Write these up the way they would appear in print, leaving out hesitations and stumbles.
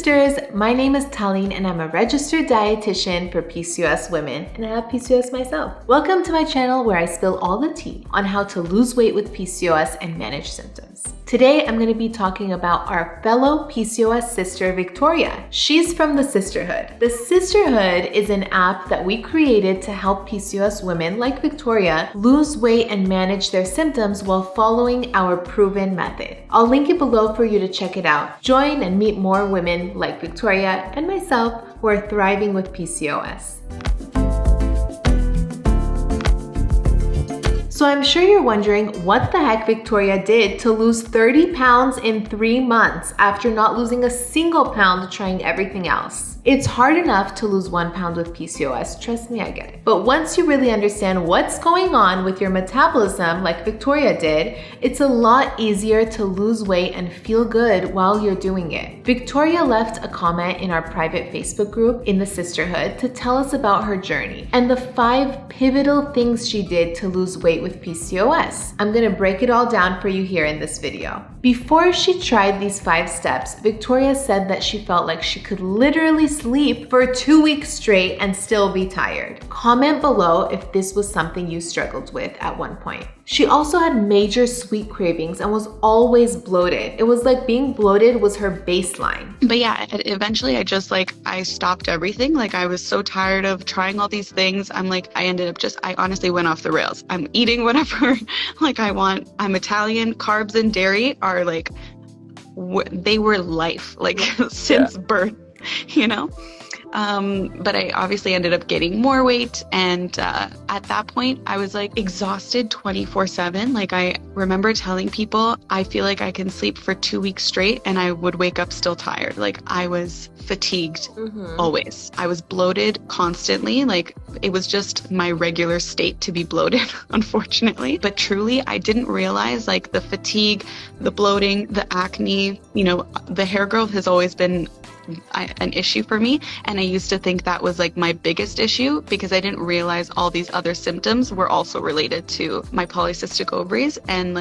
sisters, my name is Talene and I'm a registered dietitian for PCOS women, and I have PCOS myself. Welcome to my channel where I spill all the tea on how to lose weight with PCOS and manage symptoms. Today I'm going to be talking about our fellow PCOS sister Victoria. She's from the Sisterhood. The Sisterhood is an app that we created to help PCOS women like Victoria lose weight and manage their symptoms while following our proven method. I'll link it below for you to check it out. Join and meet more women like Victoria and myself who are thriving with PCOS. So I'm sure you're wondering what the heck Victoria did to lose 30 pounds in 3 months after not losing a single pound trying everything else. It's hard enough to lose 1 pound with PCOS, trust me, I get it. But once you really understand what's going on with your metabolism like Victoria did, it's a lot easier to lose weight and feel good while you're doing it. Victoria left a comment in our private Facebook group in the Sisterhood to tell us about her journey and the 5 pivotal things she did to lose weight with PCOS. I'm gonna break it all down for you here in this video. Before she tried these 5 steps, Victoria said that she felt like she could literally sleep for 2 weeks straight and still be tired. Comment below if this was something you struggled with at one point. She also had major sweet cravings and was always bloated. It was like being bloated was her baseline. But yeah, eventually I stopped everything. I was so tired of trying all these things. I honestly went off the rails. I'm eating whatever I want. I'm Italian. Carbs and dairy are they were life, since birth, But I obviously ended up gaining more weight, and at that point I was exhausted 24/7. I remember telling people I feel like I can sleep for 2 weeks straight and I would wake up still tired. I was fatigued always. I was bloated constantly. It was just my regular state to be bloated, unfortunately. But truly, I didn't realize the fatigue, the bloating, the acne, the hair growth has always been an issue for me, and I used to think that was my biggest issue because I didn't realize all these other symptoms were also related to my polycystic ovaries and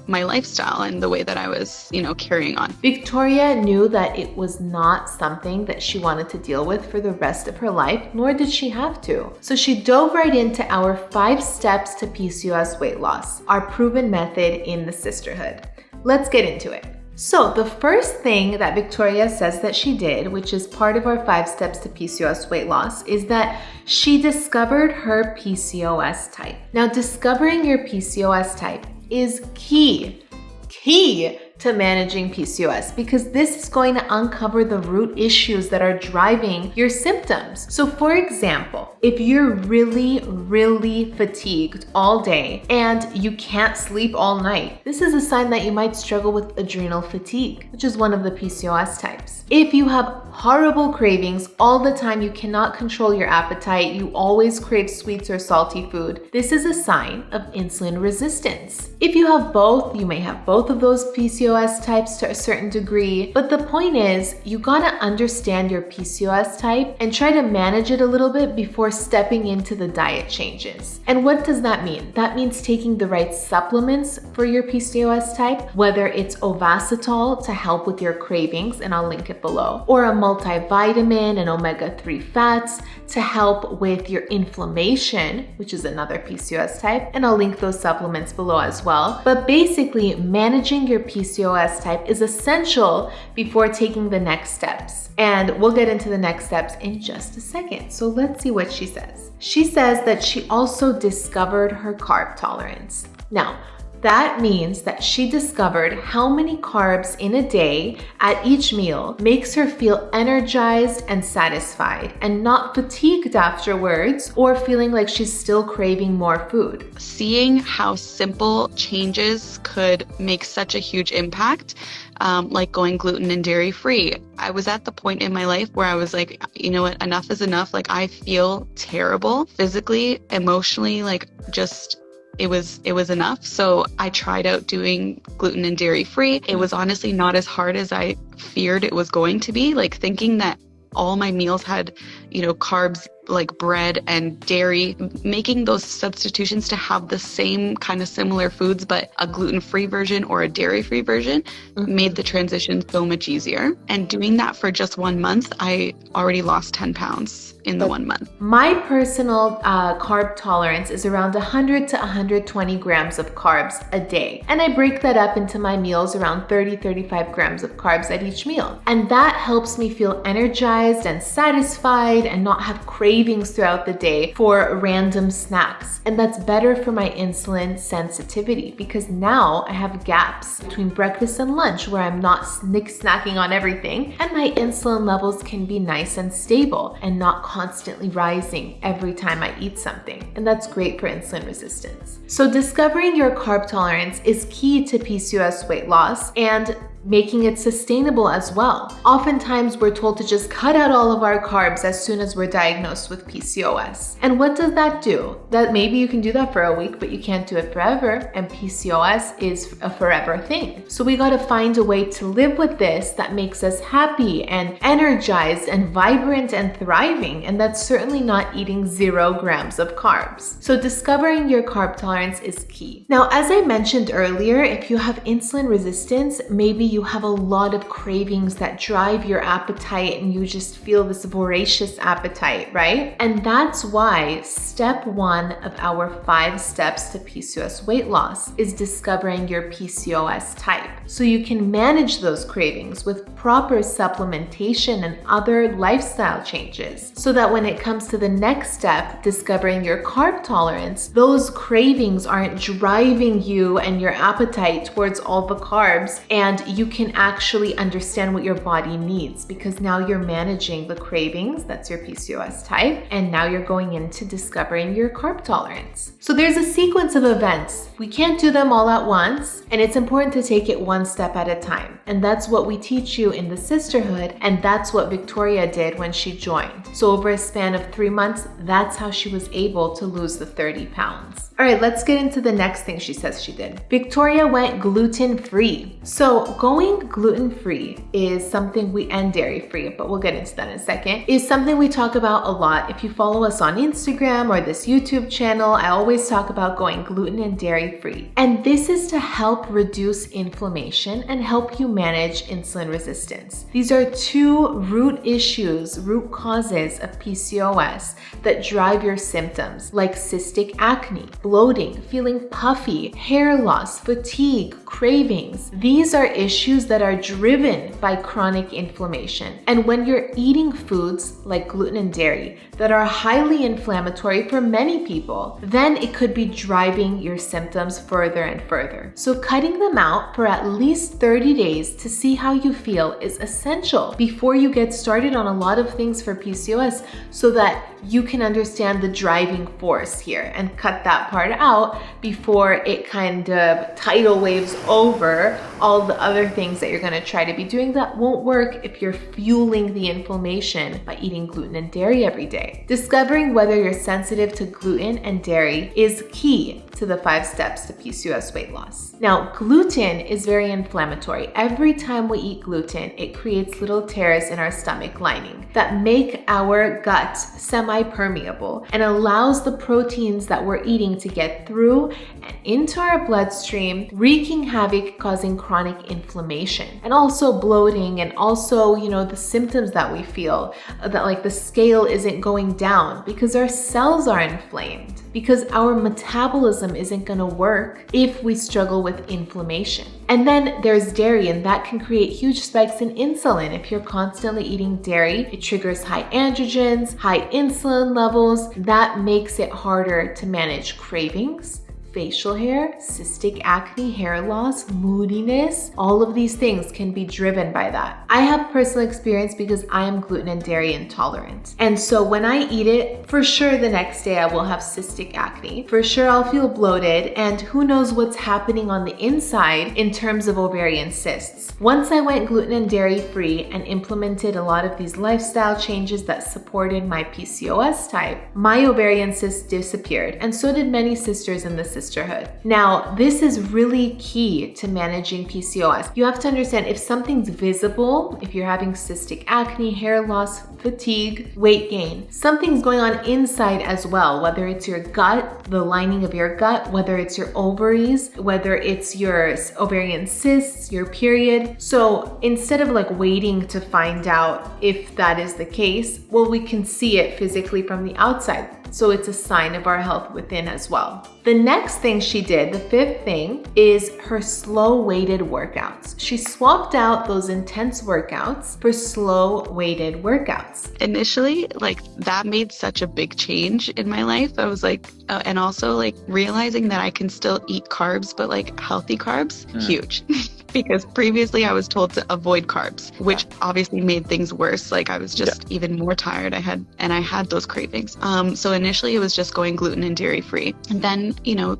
my lifestyle and the way that I was carrying on. Victoria knew that it was not something that she wanted to deal with for the rest of her life, nor did she have to. So she dove right into our 5 steps to PCOS weight loss, our proven method in the Sisterhood. Let's get into it. So the first thing that Victoria says that she did, which is part of our 5 steps to PCOS weight loss, is that she discovered her PCOS type. Now, discovering your PCOS type is key to managing PCOS because this is going to uncover the root issues that are driving your symptoms. So for example, if you're really fatigued all day and you can't sleep all night, this is a sign that you might struggle with adrenal fatigue, which is one of the PCOS types. If you have horrible cravings all the time, you cannot control your appetite, you always crave sweets or salty food, this is a sign of insulin resistance. If you have both, you may have both of those PCOS types to a certain degree, but the point is you gotta understand your PCOS type and try to manage it a little bit before stepping into the diet changes. And what does that mean? That means taking the right supplements for your PCOS type, whether it's Ovasitol to help with your cravings, and I'll link it below, or a multivitamin and omega-3 fats to help with your inflammation, which is another PCOS type, and I'll link those supplements below as well. But basically, managing your PCOS type is essential before taking the next steps. And we'll get into the next steps in just a second. So let's see what she says. She says that she also discovered her carb tolerance. Now, that means that she discovered how many carbs in a day at each meal makes her feel energized and satisfied and not fatigued afterwards or feeling like she's still craving more food. Seeing how simple changes could make such a huge impact, like going gluten and dairy free. I was at the point in my life where I was like, you know what, enough is enough. I feel terrible physically, emotionally, it was enough. So I tried out doing gluten and dairy free. It was honestly not as hard as I feared it was going to be, thinking that all my meals had, carbs like bread and dairy, making those substitutions to have the same kind of similar foods, but a gluten-free version or a dairy-free version made the transition so much easier. And doing that for just 1 month, I already lost 10 pounds in the 1 month. My personal carb tolerance is around 100 to 120 grams of carbs a day. And I break that up into my meals around 30-35 grams of carbs at each meal. And that helps me feel energized and satisfied and not have cravings throughout the day for random snacks. And that's better for my insulin sensitivity because now I have gaps between breakfast and lunch where I'm not snacking on everything, and my insulin levels can be nice and stable and not constantly rising every time I eat something. And that's great for insulin resistance. So discovering your carb tolerance is key to PCOS weight loss and making it sustainable as well. Oftentimes we're told to just cut out all of our carbs as soon as we're diagnosed with PCOS. And what does that do? That maybe you can do that for a week, but you can't do it forever. And PCOS is a forever thing. So we got to find a way to live with this that makes us happy and energized and vibrant and thriving. And that's certainly not eating 0 grams of carbs. So discovering your carb tolerance is key. Now, as I mentioned earlier, if you have insulin resistance, maybe you have a lot of cravings that drive your appetite and you just feel this voracious appetite, right? And that's why step 1 of our 5 steps to PCOS weight loss is discovering your PCOS type. So you can manage those cravings with proper supplementation and other lifestyle changes so that when it comes to the next step, discovering your carb tolerance, those cravings aren't driving you and your appetite towards all the carbs, and you can actually understand what your body needs because now you're managing the cravings, that's your PCOS type, and now you're going into discovering your carb tolerance. So there's a sequence of events. We can't do them all at once, and it's important to take it one step at a time. And that's what we teach you in the sisterhood, and that's what Victoria did when she joined. So over a span of 3 months, that's how she was able to lose the 30 pounds. All right, let's get into the next thing she says she did. Victoria went gluten-free. So going gluten-free is something and dairy-free, but we'll get into that in a second, is something we talk about a lot. If you follow us on Instagram or this YouTube channel, I always talk about going gluten and dairy-free. And this is to help reduce inflammation and help you manage insulin resistance. These are 2 root causes of PCOS that drive your symptoms like cystic acne, bloating, feeling puffy, hair loss, fatigue, cravings. These are issues that are driven by chronic inflammation. And when you're eating foods like gluten and dairy that are highly inflammatory for many people, then it could be driving your symptoms further and further. So cutting them out for at least 30 days to see how you feel is essential before you get started on a lot of things for PCOS so that you can understand the driving force here and cut that part out before it kind of tidal waves over all the other things that you're going to try to be doing that won't work if you're fueling the inflammation by eating gluten and dairy every day. Discovering whether you're sensitive to gluten and dairy is key to the 5 steps to PCOS weight loss. Now, gluten is very inflammatory. Every time we eat gluten, it creates little tears in our stomach lining that make our gut semi-permeable and allows the proteins that we're eating to get through and into our bloodstream, wreaking havoc, causing chronic inflammation and also bloating, and also, the symptoms that we feel that like the scale isn't going down because our cells are inflamed, because our metabolism isn't going to work if we struggle with inflammation. And then there's dairy, and that can create huge spikes in insulin. If you're constantly eating dairy, it triggers high androgens, high insulin levels. That makes it harder to manage cravings, facial hair, cystic acne, hair loss, moodiness. All of these things can be driven by that. I have personal experience because I am gluten and dairy intolerant. And so when I eat it, for sure the next day I will have cystic acne. For sure I'll feel bloated, and who knows what's happening on the inside in terms of ovarian cysts. Once I went gluten and dairy free and implemented a lot of these lifestyle changes that supported my PCOS type, my ovarian cysts disappeared, and so did many sisters in the sisterhood. Now, this is really key to managing PCOS. You have to understand if something's visible, if you're having cystic acne, hair loss, fatigue, weight gain, something's going on inside as well, whether it's your gut, the lining of your gut, whether it's your ovaries, whether it's your ovarian cysts, your period. So instead of like waiting to find out if that is the case, well, we can see it physically from the outside. So it's a sign of our health within as well. The next thing she did, the fifth thing, is her slow weighted workouts. She swapped out those intense workouts for slow weighted workouts. Initially, like that made such a big change in my life. I was like, and also like realizing that I can still eat carbs, but like healthy carbs, huge. Because previously I was told to avoid carbs, which obviously made things worse. Like I was just even more tired. I had those cravings. So initially it was just going gluten and dairy free. And then,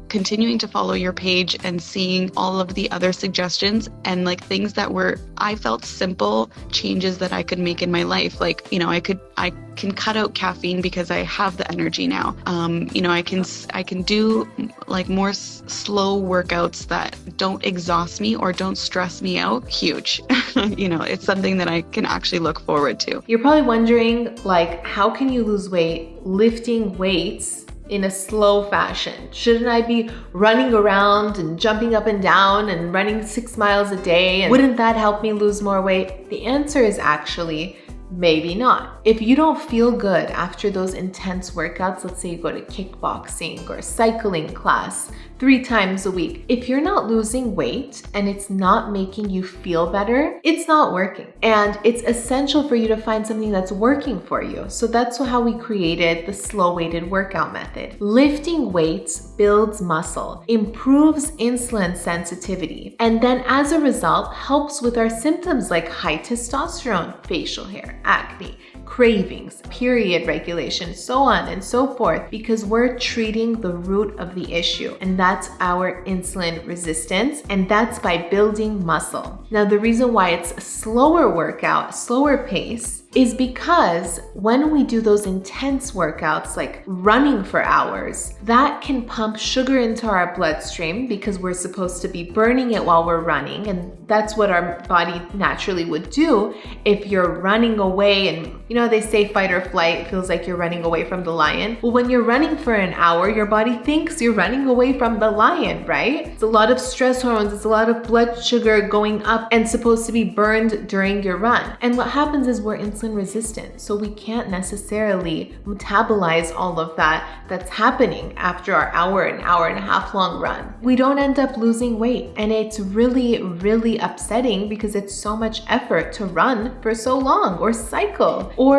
continuing to follow your page and seeing all of the other suggestions and like things that I felt simple changes that I could make in my life. Like, I can cut out caffeine because I have the energy now. I can do like more slow workouts that don't exhaust me or don't stress me out. Huge. It's something that I can actually look forward to. You're probably wondering, like, how can you lose weight lifting weights in a slow fashion? Shouldn't I be running around and jumping up and down and running 6 miles a day? And wouldn't that help me lose more weight? The answer is actually maybe not. If you don't feel good after those intense workouts, let's say you go to kickboxing or cycling class 3 times a week, if you're not losing weight and it's not making you feel better, it's not working. And it's essential for you to find something that's working for you. So that's how we created the slow weighted workout method. Lifting weights builds muscle, improves insulin sensitivity, and then as a result helps with our symptoms like high testosterone, facial hair, acne, cravings, period regulation, so on and so forth, because we're treating the root of the issue, and that's our insulin resistance, and that's by building muscle. Now, the reason why it's a slower workout, slower pace, is because when we do those intense workouts like running for hours, that can pump sugar into our bloodstream because we're supposed to be burning it while we're running, and that's what our body naturally would do if you're running away. And they say fight or flight, feels like you're running away from the lion. Well, when you're running for an hour, your body thinks you're running away from the lion, right? It's a lot of stress hormones, it's a lot of blood sugar going up and supposed to be burned during your run. And what happens is we're insulin resistant, so we can't necessarily metabolize all of that's happening after our hour and a half long run. We don't end up losing weight, and it's really, really upsetting because it's so much effort to run for so long or cycle or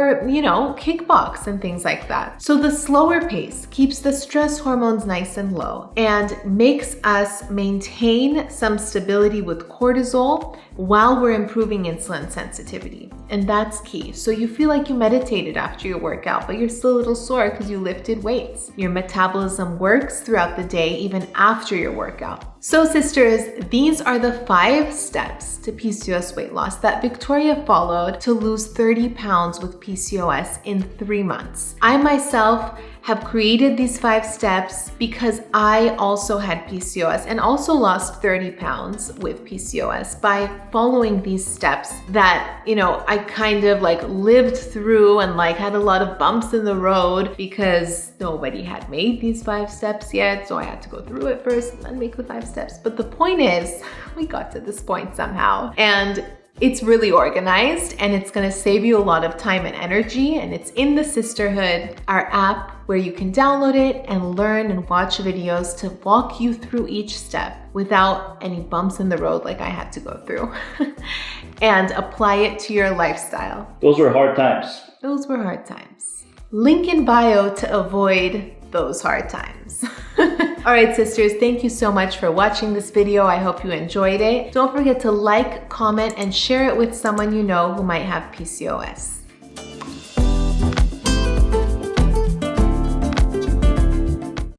kickbox and things like that. So the slower pace keeps the stress hormones nice and low and makes us maintain some stability with cortisol while we're improving insulin sensitivity. And that's key. So you feel like you meditated after your workout, but you're still a little sore because you lifted weights. Your metabolism works throughout the day, even after your workout. So sisters, these are the 5 steps to PCOS weight loss that Victoria followed to lose 30 pounds with PCOS in 3 months. I myself have created these 5 steps because I also had PCOS and also lost 30 pounds with PCOS by following these steps that, I kind of like lived through and like had a lot of bumps in the road because nobody had made these 5 steps yet. So I had to go through it first and then make the 5 steps. But the point is, we got to this point somehow. And it's really organized and it's going to save you a lot of time and energy, and it's in the Sisterhood, our app, where you can download it and learn and watch videos to walk you through each step without any bumps in the road like I had to go through and apply it to your lifestyle. Those were hard times. Those were hard times. Link in bio to avoid those hard times. All right, sisters, thank you so much for watching this video. I hope you enjoyed it. Don't forget to like, comment, and share it with someone you know who might have PCOS.